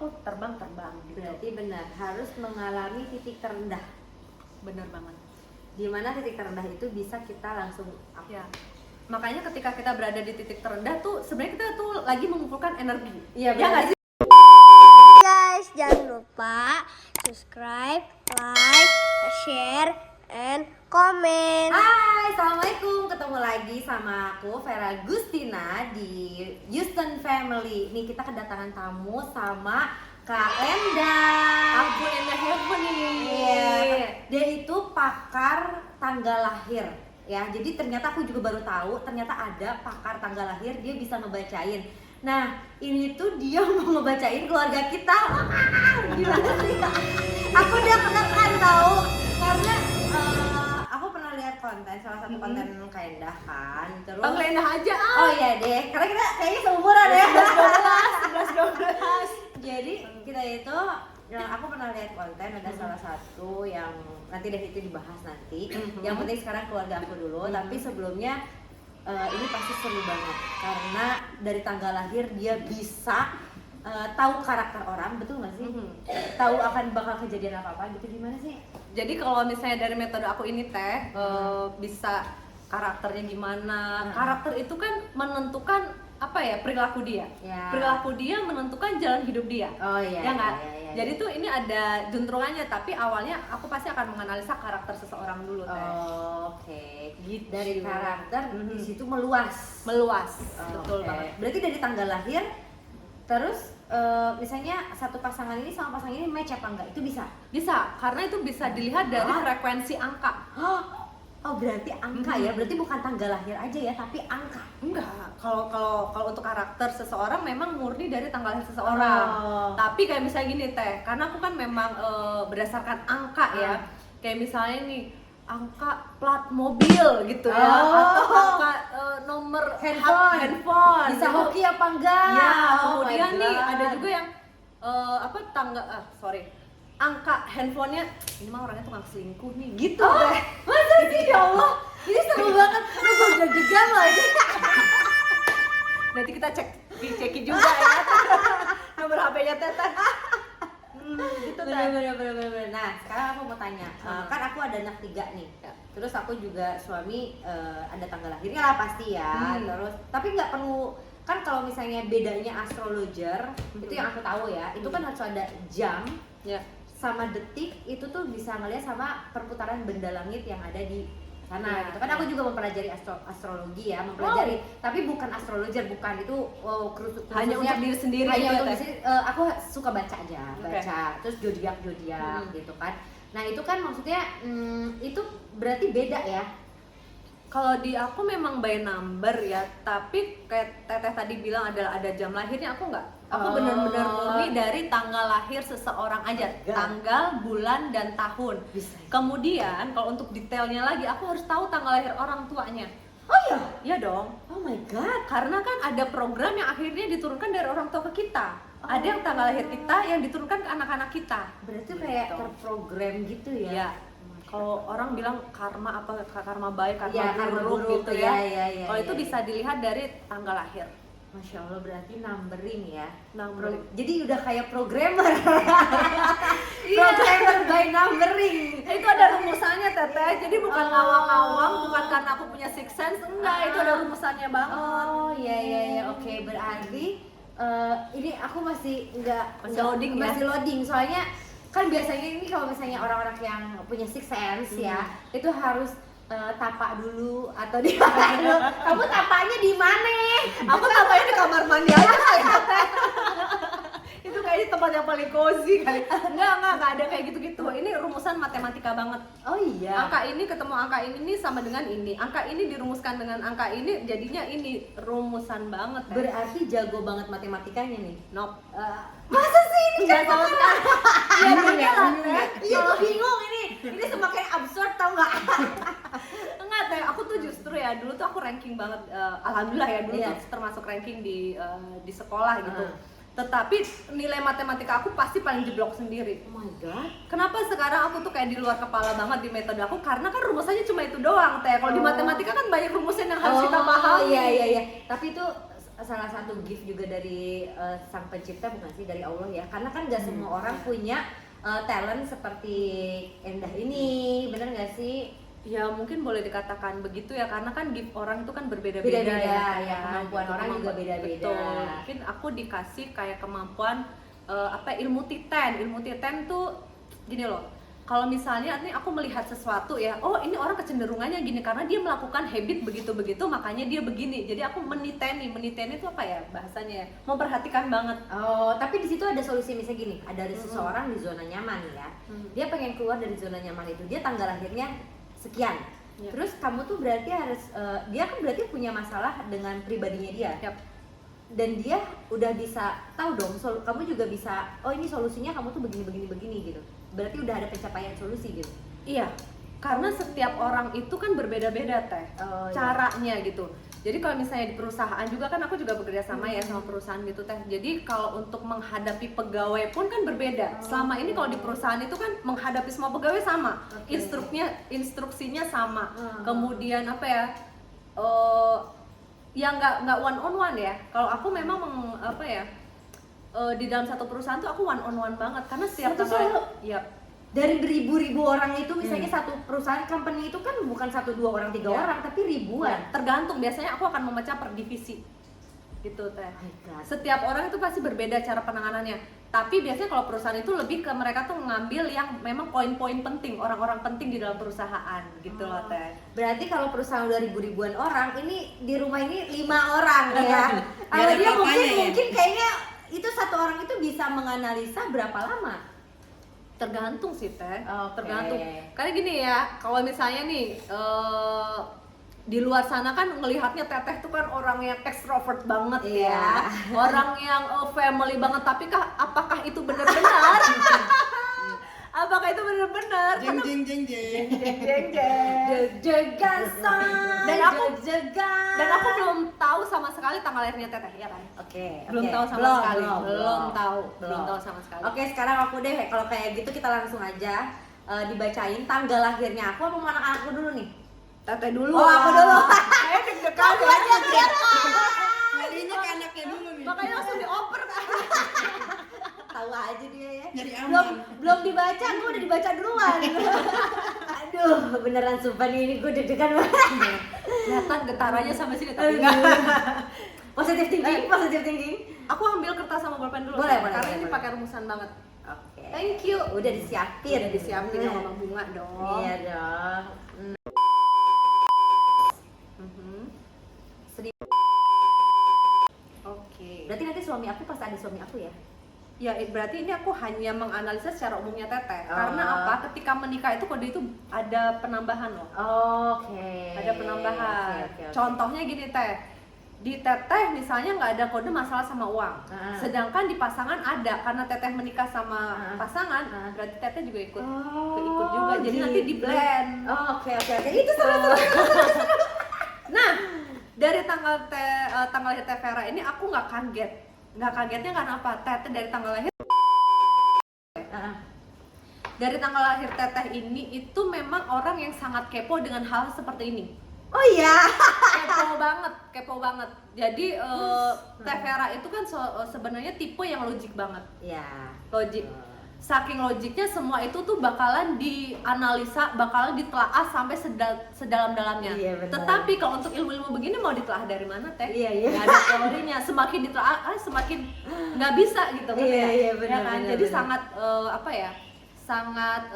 aku terbang gitu. Berarti benar, harus mengalami titik terendah. Bener banget. Di mana titik terendah itu bisa kita langsung up. Ya. Makanya ketika kita berada di titik terendah tuh sebenarnya kita tuh lagi mengumpulkan energi. Iya, ya nggak sih? Guys, jangan lupa subscribe, like, share, and comment. Hai, assalamualaikum. Ketemu lagi sama aku Vera Gustina di Houston Family. Nih kita kedatangan tamu sama Kak Endah. Aku Endah Heaven nih. Iya, dia itu pakar tanggal lahir. Ya, jadi ternyata aku juga baru tahu ternyata ada pakar tanggal lahir, dia bisa ngebacain. Nah, ini tuh dia mau ngebacain keluarga kita. Gimana sih? Aku udah menekan tahu karena aku pernah lihat konten, salah satu konten Kak Endah kan. Terus Panggil Endah aja. Oh iya deh, karena kita kayaknya seumuran ya. 11-12. Jadi kita itu, aku pernah lihat konten ada salah satu yang nanti deh itu dibahas nanti. Yang penting sekarang keluarga aku dulu, tapi sebelumnya ini pasti seru banget karena dari tanggal lahir dia bisa tahu karakter orang, betul nggak sih? Tahu akan bakal kejadian apa gitu, gimana sih? Jadi kalau misalnya dari metode aku ini teh bisa karakternya gimana? Karakter itu kan menentukan apa ya, perilaku dia. Ya. Perilaku dia menentukan jalan hidup dia. Oh iya. Ya nggak? Iya. Jadi tuh ini ada juntrungannya, tapi awalnya aku pasti akan menganalisa karakter seseorang dulu teh. Oke. Gitu. Dari karakter di situ meluas. Betul Oke. banget. Berarti dari tanggal lahir, terus misalnya satu pasangan ini sama pasangan ini match apa enggak? Itu bisa? Bisa, karena itu bisa dilihat dari frekuensi angka. Oh berarti angka ya? Berarti bukan tanggal lahir aja ya, tapi angka? Enggak, kalau untuk karakter seseorang memang murni dari tanggal lahir seseorang. Tapi kayak misalnya gini teh, karena aku kan memang berdasarkan angka ya. Kayak misalnya nih angka plat mobil gitu ya, atau angka nomor handphone. Bisa gitu. hoki apa enggak? Ya, Oh my kemudian nih God. ada juga yang angka handphonenya, ini mah orangnya tukang selingkuh nih, gitu deh. Masa sih, ya Allah? Ini seru banget, lu gue deg-degan lagi. Nanti kita dicekin juga ya nomor HP-nya Teteh. Gitu teh. Bener. Nah, sekarang aku mau tanya, kan aku ada anak 3 nih. Terus aku juga suami ada tanggal lahirnya lah pasti ya. Terus tapi nggak perlu, kan kalau misalnya bedanya astrologer, itu yang aku tahu ya, itu kan harus ada jam Ya. sama detik, itu tuh bisa ngeliat sama perputaran benda langit yang ada di sana Ya, gitu kan. Aku juga mempelajari astrologi ya, mempelajari, tapi bukan astrologer, bukan itu Hanya untuk diri sendiri hanya gitu untuk ya, diri sendiri. Aku suka baca aja, terus zodiak gitu kan. Nah itu kan maksudnya itu berarti beda ya. Kalau di aku memang by number ya, tapi kayak Teteh tadi bilang ada jam lahirnya, aku nggak. Aku benar-benar murni dari tanggal lahir seseorang aja, tanggal, bulan, dan tahun. Bisa. Kemudian kalau untuk detailnya lagi, aku harus tahu tanggal lahir orang tuanya. Oh iya? Iya dong. Oh my god. Karena kan ada program yang akhirnya diturunkan dari orang tua ke kita. Ada yang tanggal lahir kita yang diturunkan ke anak-anak kita. Berarti kayak terprogram gitu ya? Ya. Kalau orang bilang karma baik, karma buruk gitu ya. Kalau itu bisa dilihat dari tanggal lahir. Masya Allah, berarti numbering ya. Numbering. Jadi udah kayak programmer. Programmer by numbering. Itu ada rumusannya Teteh. Jadi bukan ngawang-ngawang, bukan karena aku punya six sense, enggak. Itu ada rumusannya banget. Oh iya. Oke, berarti ini aku masih loading ya? Masih loading, soalnya kan biasanya ini kalau misalnya orang-orang yang punya six sense ya, itu harus tapak dulu atau di mana dulu. Kamu tapaknya di mana? Aku tapaknya di kamar mandi aja Teteh. Itu kayaknya tempat yang paling cozy kali. Enggak ada kayak gitu-gitu. Ini rumusan matematika banget. Oh iya. Angka ini ketemu angka ini sama dengan ini. Angka ini dirumuskan dengan angka ini, jadinya ini rumusan banget. Berarti jago banget matematikanya nih. Nope. Masa sih ini Nggak tahu kan? Iya, gue bingung ini. Ini semakin absurd tau nggak? Enggak teh, aku tuh justru ya dulu tuh aku ranking banget. Alhamdulillah ya dulu Iya. tuh termasuk ranking di sekolah gitu. Tetapi nilai matematika aku pasti paling jeblok sendiri. Oh my god. Kenapa sekarang aku tuh kayak di luar kepala banget di metode aku? Karena kan rumusannya cuma itu doang teh. Kalau di matematika kan banyak rumusan yang harus kita pahami. Iya. Tapi itu salah satu gift juga dari sang pencipta bukan sih, dari Allah ya, karena kan nggak semua orang punya talent seperti Endah ini, bener nggak sih? Ya mungkin boleh dikatakan begitu ya, karena kan gift orang itu kan berbeda-beda Beda-beda, ya, kan. kemampuan orang juga beda-beda. Betul. Mungkin aku dikasih kayak kemampuan ilmu titen tuh gini loh. Kalau misalnya nih aku melihat sesuatu ya, oh ini orang kecenderungannya gini karena dia melakukan habit begitu-begitu makanya dia begini. Jadi aku meniteni itu apa ya bahasanya? Memperhatikan banget. Oh, tapi di situ ada solusi, misalnya gini, ada seseorang di zona nyaman ya. Dia pengen keluar dari zona nyaman itu, dia tanggal lahirnya sekian. Ya. Terus kamu tuh berarti harus dia kan berarti punya masalah dengan pribadinya dia. Yap. Dan dia udah bisa tahu dong, kamu juga bisa, oh ini solusinya kamu tuh begini gitu. Berarti udah ada pencapaian solusi gitu. Iya, karena setiap orang itu kan berbeda-beda teh caranya gitu. Jadi kalau misalnya di perusahaan juga kan aku juga bekerja sama ya sama perusahaan gitu teh. Jadi kalau untuk menghadapi pegawai pun kan berbeda. Selama ini kalau di perusahaan itu kan menghadapi semua pegawai sama, instruksinya sama. Kemudian apa ya? Ya nggak one on one ya. Kalau aku memang di dalam satu perusahaan tuh aku one on one banget karena setiap ya dari ribu-ribu orang itu misalnya satu perusahaan company itu kan bukan 1, 2 orang, 3 orang tapi ribuan. Tergantung, biasanya aku akan memecah per divisi gitu teh. Setiap orang itu pasti berbeda cara penanganannya, tapi biasanya kalau perusahaan itu lebih ke mereka tuh ngambil yang memang poin-poin penting, orang-orang penting di dalam perusahaan gitu loh teh. Berarti kalau perusahaan udah ribu-ribuan orang, ini di rumah ini 5 orang ya. Kalau dia mungkin kayaknya itu satu orang itu bisa menganalisa berapa lama? Tergantung sih teh, tergantung. Okay. Karena gini ya, kalau misalnya nih di luar sana kan ngelihatnya teteh tuh kan orang yang extrovert banget ya, orang yang family banget. Tapi apakah itu benar-benar? Apakah itu benar-benar? Jeng. Dan aku belum tahu sama sekali tanggal lahirnya teteh ya kan? Belum tahu sama sekali. Belum tahu sama sekali. Oke, sekarang aku deh kalau kayak gitu kita langsung aja dibacain tanggal lahirnya aku sama anak-anakku dulu nih. Teteh dulu. Oh, aku dulu. Saya deg-degan aja Ngerinya ke anaknya dulu nih. makanya langsung dioper kan. Tahu aja dia ya. Nyari aman. Belum dibaca, gue udah dibaca duluan. Aduh, beneran sumpah nih, ini gue deg-degan banget. Kelihatan getarannya sampai sini tapi enggak. Positive thinking. Aku ambil kertas sama bolpen dulu. Boleh, karena boleh, ini boleh. pakai rumusan banget. Oke. Thank you. Udah disiapin. Udah disiapin sama Bang Bunga dong. Iya dong. Sedih. Oke. Berarti nanti suami aku pas ada suami aku ya? Ya berarti ini aku hanya menganalisa secara umumnya teteh. Oh. Karena apa? Ketika menikah itu kode itu ada penambahan loh. Oke. Ada penambahan. Oke. Contohnya gini teh. Di teteh misalnya nggak ada kode masalah sama uang. Sedangkan di pasangan ada, karena teteh menikah sama pasangan, berarti teteh juga ikut juga. Jadi nanti di blend. Oke. Itu seru. Nah, dari tanggal lahir Teh Vera ini aku nggak kaget. Nggak kagetnya karena apa? Teteh dari tanggal lahir. Dari tanggal lahir Teteh ini itu memang orang yang sangat kepo dengan hal seperti ini. Oh iya. Kepo banget. Jadi Teh Vera itu kan sebenarnya tipe yang logik banget. Iya. Logik. Saking logiknya semua itu tuh bakalan dianalisa, bakalan ditelaah sampai sedalam-dalamnya. Iya, benar. Tetapi kalau untuk ilmu-ilmu begini mau ditelaah dari mana teh? Iya. Nggak ada teorinya. Semakin ditelaah, semakin nggak bisa gitu kan ya. Iya, benar, Ya kan? benar, Jadi benar. sangat sangat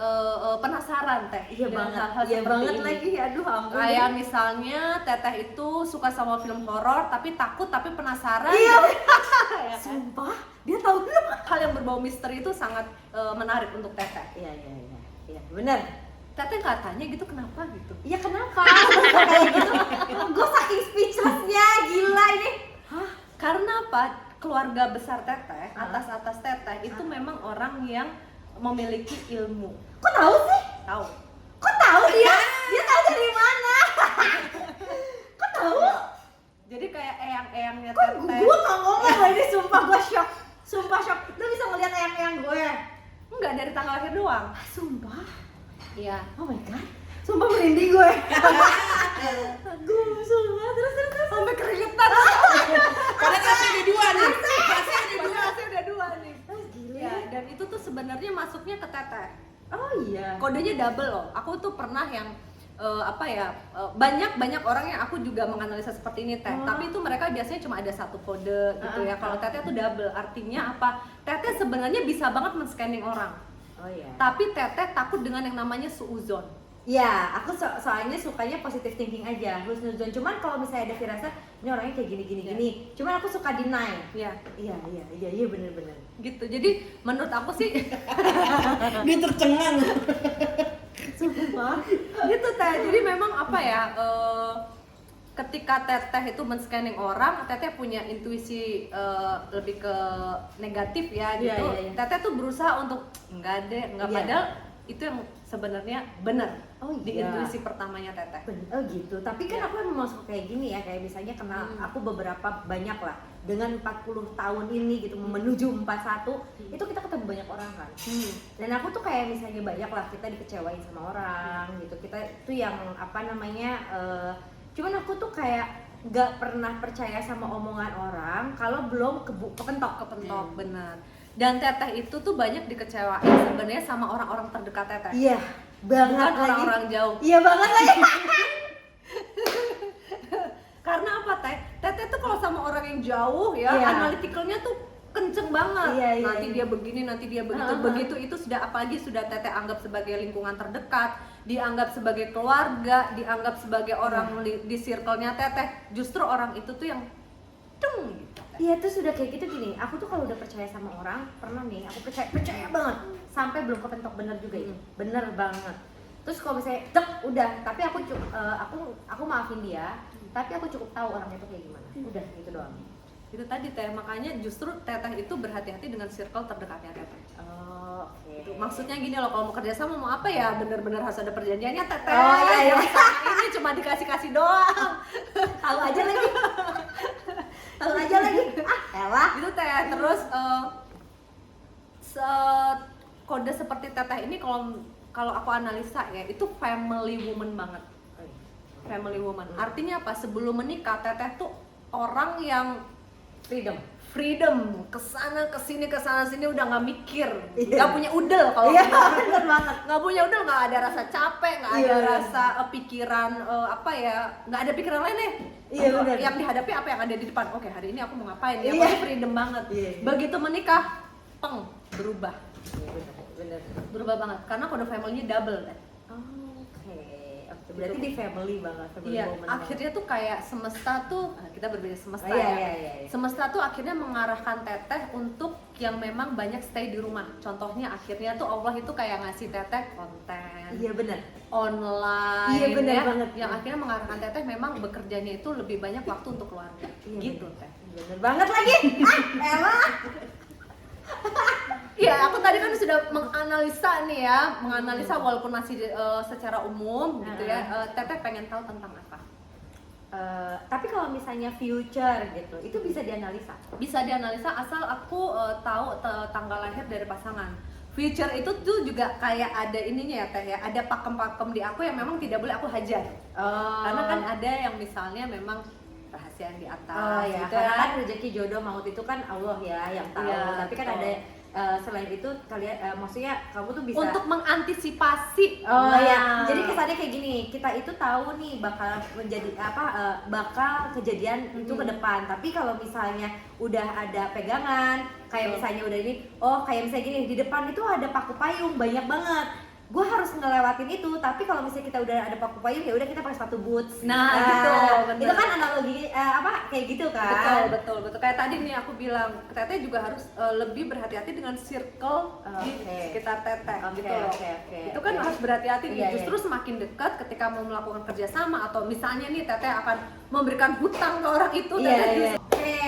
penasaran teh. Iya dengan banget. hal-hal Iya seperti banget ini. lagi. Aduh ampun. Kayak misalnya Teteh itu suka sama film horor tapi takut tapi penasaran. Iya. Ya kan? Sumpah, dia tahu dulu. Hal yang berbau misteri itu sangat menarik untuk Teteh. Iya. Benar. Teteh nggak tanya gitu kenapa gitu. Iya kenapa? Kayak gitu. Gue saking speechlessnya, gila ini. Hah? Karena apa? Keluarga besar Teteh, atas Teteh itu memang orang yang memiliki ilmu. Kok tahu sih? Tahu. Kok tahu dia? Dia tahu dari mana? Kok tahu? Jadi kayak eyang-eyangnya Kok Teteh. gue nggak ngomong loh ini, sumpah gue shock. Sumpah shock. Lu bisa ngeliat eyang-eyang gue? Enggak, dari tanggal lahir doang. Sumpah. Iya. Oh my god. Sumpah merinding gue. Aduh, sumpah. Terus. Sampai keringetan. Karena kasih udah dua nih. Kasih udah dua. Masih udah 2 nih. Gila. Ya, dan itu tuh sebenarnya masuknya ke teteh. Oh iya. Kodenya double loh. Aku tuh pernah yang banyak orang yang aku juga menganalisa seperti ini teh. Tapi itu mereka biasanya cuma ada satu kode gitu ya. Kalau teteh tuh double, artinya apa? Teteh sebenarnya bisa banget men-scanning orang. Oh iya. Tapi teteh takut dengan yang namanya suuzon. Ya, aku soalnya sukanya positive thinking aja, husnuzon. Cuman kalau misalnya ada firasat, ini orangnya kayak gini. Cuman aku suka deny. Iya. Iya bener-bener. Gitu. Jadi menurut aku sih Dia tercengang. Sumpah. gitu teh. Jadi memang apa ya? Ketika teteh itu men-scanning orang, teteh punya intuisi lebih ke negatif ya gitu. Iya. Teteh tuh berusaha untuk enggak Iya. padahal itu yang sebenarnya benar. Oh Di iya. intuisi pertamanya teteh. Oh gitu, tapi kan aku emang masuk kayak gini ya, kayak misalnya kenal aku beberapa banyak lah dengan 40 tahun ini gitu menuju 41 itu kita ketemu banyak orang kan. Dan aku tuh kayak misalnya banyak lah kita dikecewain sama orang gitu, kita tuh yang apa namanya cuman aku tuh kayak nggak pernah percaya sama omongan orang kalau belum kepentok. Benar. Dan teteh itu tuh banyak dikecewain sebenarnya sama orang-orang terdekat teteh. Iya banget Bukan lagi. orang-orang jauh. Iya banget lagi. Karena apa teh? Teteh tuh kalau sama orang yang jauh ya, Iya. analitikalnya tuh kenceng banget. Iya, Nanti iya. dia begini, nanti dia begitu. Begitu itu sudah apalagi sudah teteh anggap sebagai lingkungan terdekat, dianggap sebagai keluarga, dianggap sebagai orang di circle-nya teteh. Justru orang itu tuh yang dung gitu. Iya tuh sudah kayak gitu gini. Aku tuh kalau udah percaya sama orang, pernah nih aku percaya banget sampai belum kepentok bener juga itu. Bener banget. Terus kalau misalnya cek udah, tapi aku maafin dia, tapi aku cukup tahu orangnya tuh kayak gimana. Udah gitu doang. Itu tadi teh, makanya justru teteh itu berhati-hati dengan circle terdekatnya teteh. Oh, oke. Itu maksudnya gini loh, kalau mau kerja sama mau apa ya bener-bener harus ada perjanjiannya teteh. Oh, iya. Yang sama ini cuma dikasih-kasih doang. Tahu aja lagi. Tahu aja lagi. Ah, elah. Gitu teh. Terus kode seperti teteh ini kalau aku analisa ya itu family woman banget. Family woman. Artinya apa? Sebelum menikah teteh tuh orang yang freedom kesana sini udah nggak mikir, nggak punya udel kalau Iya, bilang. bener banget. Nggak punya udel, nggak ada rasa capek, nggak ada Iya. rasa pikiran apa ya, nggak ada pikiran lain deh. Iya, bener. Yang dihadapi apa yang ada di depan. Oke, hari ini aku mau ngapain ya? Iya. Pokoknya freedom banget. Iya. Begitu menikah, berubah Bener. berubah banget karena kode family-nya double kan. Oke. Berarti di family banget, family Iya, woman akhirnya tuh kayak semesta tuh kita berbeda semesta Oh, iya, ya. iya. Semesta tuh akhirnya mengarahkan teteh untuk yang memang banyak stay di rumah. Contohnya akhirnya tuh Allah itu kayak ngasih teteh konten Iya bener. online. Iya, benar ya, banget. Yang akhirnya mengarahkan teteh memang bekerjanya itu lebih banyak waktu untuk keluarga. Iya, Gitu bener. teh. Bener banget lagi. Elah. Iya, aku tadi kan sudah menganalisa nih ya, menganalisa walaupun masih secara umum gitu ya. Teteh pengen tahu tentang apa? Tapi kalau misalnya future gitu, itu bisa dianalisa. Bisa dianalisa asal aku tahu tanggal lahir dari pasangan. Future itu tuh juga kayak ada ininya ya teh ya, ada pakem-pakem di aku yang memang tidak boleh aku hajar. Karena kan ada yang misalnya memang rahasia yang di atas Oh ya, gitu karena ya. kan rezeki jodoh maut itu kan Allah ya yang tahu. Iya, Tapi kan betul. ada selain itu kalian maksudnya kamu tuh bisa Untuk mengantisipasi. Oh Nah. ya, jadi kesannya kayak gini, kita itu tahu nih bakal menjadi bakal kejadian itu ke depan. Tapi kalau misalnya udah ada pegangan, kayak misalnya udah ini, kayak misalnya gini di depan itu ada paku payung banyak banget. Gue harus ngelewatin itu, tapi kalau misalnya kita udah ada paku payung ya udah kita pakai sepatu boots. Nah, gitu, bener. Itu kan analogi kayak gitu kan. Betul. Kayak tadi nih aku bilang, teteh juga harus lebih berhati-hati dengan circle di Oke. sekitar teteh Oke, gitu loh. oke. Itu kan harus berhati-hati nih. Iya, Justru semakin dekat ketika mau melakukan kerjasama atau misalnya nih teteh akan memberikan hutang ke orang itu, Iya, teteh iya. justru- Oke,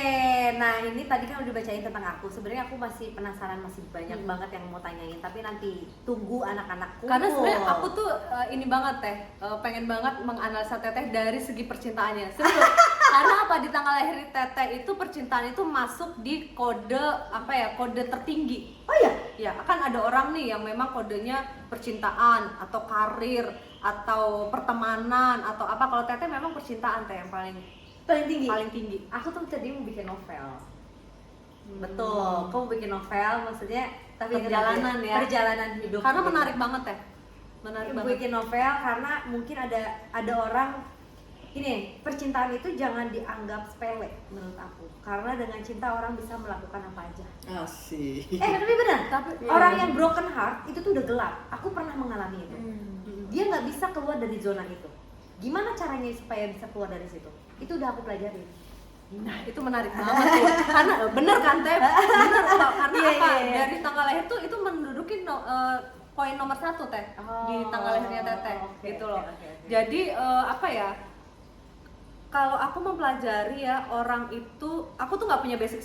nah ini tadi kan udah bacain tentang aku. Sebenarnya aku masih penasaran, masih banyak banget yang mau tanyain. Tapi nanti tunggu anak-anakku. Karena sebenarnya aku tuh ini banget teh, pengen banget menganalisa teteh dari segi percintaannya. Serius. Karena apa, di tanggal lahir teteh itu percintaan itu masuk di kode kode tertinggi. Oh iya. Ya, akan ada orang nih yang memang kodenya percintaan atau karir atau pertemanan atau apa. Kalau teteh memang percintaan teh yang paling Paling tinggi. paling tinggi. Aku tuh tadi mau bikin novel. Hmm. Betul. Kamu bikin novel maksudnya tapi Perjalanan ya. Perjalanan hidup. Karena gitu. menarik banget ya. Menarik banget. Bikin novel karena mungkin ada orang ini percintaan itu jangan dianggap sepele menurut aku. Karena dengan cinta orang bisa melakukan apa aja. Asik. Tapi benar. Tapi Orang yang broken heart itu tuh udah gelap. Aku pernah mengalami itu. Hmm. Dia nggak bisa keluar dari zona itu. Gimana caranya supaya bisa keluar dari situ? Itu udah aku pelajari. Nah, itu menarik banget tuh. Karena bener kan, Teh? Bener kok. Karena Iya, apa? iya, iya. Dari tanggal lahir tuh itu menduduki poin nomor 1, Teh. Di tanggal lahirnya Teteh, oke, gitu oke, loh. oke. Jadi apa ya? Kalau aku mempelajari ya orang itu, aku tuh nggak punya basic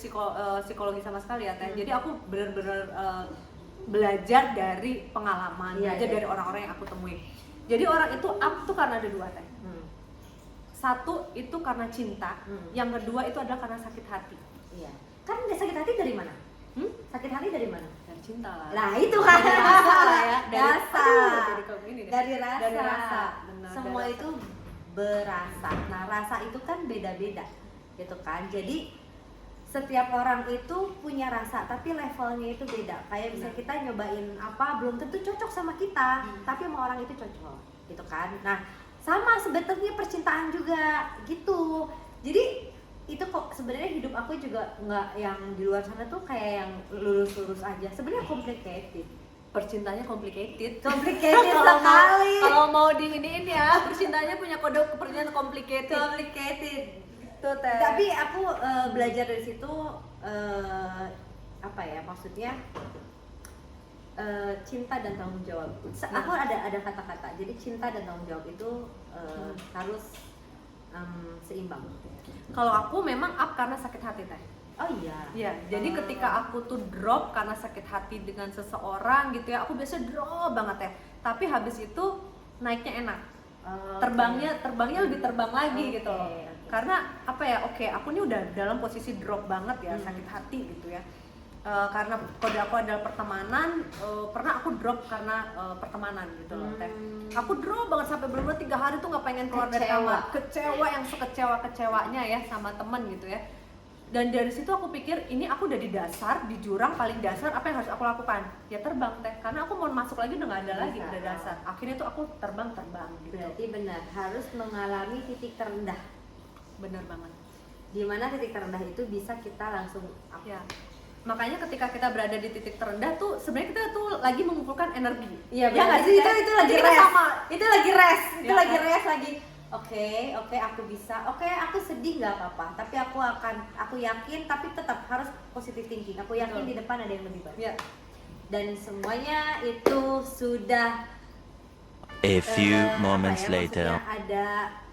psikologi sama sekali ya Teh. Jadi aku bener-bener belajar dari pengalaman, Iya, belajar iya. dari orang-orang yang aku temui. Jadi orang itu up tuh karena ada 2 Teh. Satu itu karena cinta, yang kedua itu adalah karena sakit hati. Iya. Kan dia sakit hati dari mana? Hmm? Sakit hati dari mana? Dari cinta lah. Nah itu kan Dari rasa lah ya. Rasa. Dari kamu ini deh. Dari rasa. Dari rasa. Benar, Semua dari itu berasa. Nah rasa itu kan beda-beda, gitu kan. Jadi setiap orang itu punya rasa, tapi levelnya itu beda. Kayak misalnya kita nyobain apa, belum tentu cocok sama kita, tapi sama orang itu cocok, gitu kan. Nah sama sebetulnya percintaan juga, gitu. Jadi itu kok sebenarnya hidup aku juga nggak yang di luar sana tuh kayak yang lurus-lurus aja. Sebenarnya complicated. Percintaannya complicated. Complicated Kalau mau- sekali. Kalau mau diiniin ya, percintaannya punya kode percintaan complicated. Complicated. Tuh Teh. Tapi aku belajar dari situ apa ya maksudnya cinta dan tanggung jawab. Aku ada kata-kata. Jadi cinta dan tanggung jawab itu harus seimbang. Kalau aku memang up karena sakit hati Teh. Oh iya. Iya, jadi ketika aku tuh drop karena sakit hati dengan seseorang gitu ya, aku biasa drop banget ya. Tapi habis itu naiknya enak. Terbangnya lebih terbang lagi Oke, gitu loh. oke. Karena apa ya? Oke, aku ini udah dalam posisi drop banget ya, sakit hati gitu ya. Karena kode aku adalah pertemanan, pernah aku drop karena pertemanan gitu loh Teh. Aku drop banget sampai bener-bener 3 hari tuh nggak pengen keluar dari Kecewa. kamar. Kecewa yang sekecewa-kecewanya ya sama temen gitu ya. Dan dari situ aku pikir ini aku udah di dasar, di jurang paling dasar, apa yang harus aku lakukan? Ya terbang Teh, karena aku mau masuk lagi udah nggak ada lagi Bisa. udah dasar. Akhirnya tuh aku terbang gitu. Berarti benar harus mengalami titik terendah. Bener banget. Di mana titik terendah itu bisa kita langsung up. Ya. Makanya ketika kita berada di titik terendah tuh sebenarnya kita tuh lagi mengumpulkan energi. Iya, ya nggak berarti sih? itu Teh? lagi Jadi kita rest. sama. Itu lagi rest. Itu Ya, lagi kan? rest lagi. Oke, aku bisa. Oke, aku sedih nggak apa-apa. Tapi aku yakin. Tapi tetap harus positive thinking. Aku yakin Betul. di depan ada yang lebih baik. Ya. Dan semuanya itu sudah A few apa moments ya, later. maksudnya ada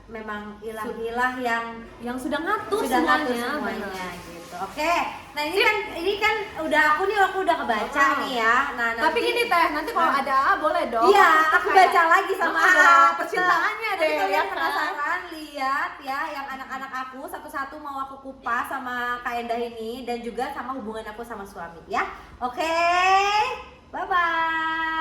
memang ilah-ilah yang Yang sudah ngatur sudah ngatur semuanya. semuanya gitu. Oke. Nah, ini kan udah aku udah kebaca Oh. nih ya. Nah, Tapi nanti- gini Teh, nanti kalau Nah. ada boleh dong. Iya, Kita aku kayak- baca lagi sama ada A. percintaannya Nanti deh, kalian ya kan? penasaran lihat ya yang anak-anak aku satu-satu mau aku kupas sama Kak Endah ini dan juga sama hubungan aku sama suami ya. Oke. Bye bye.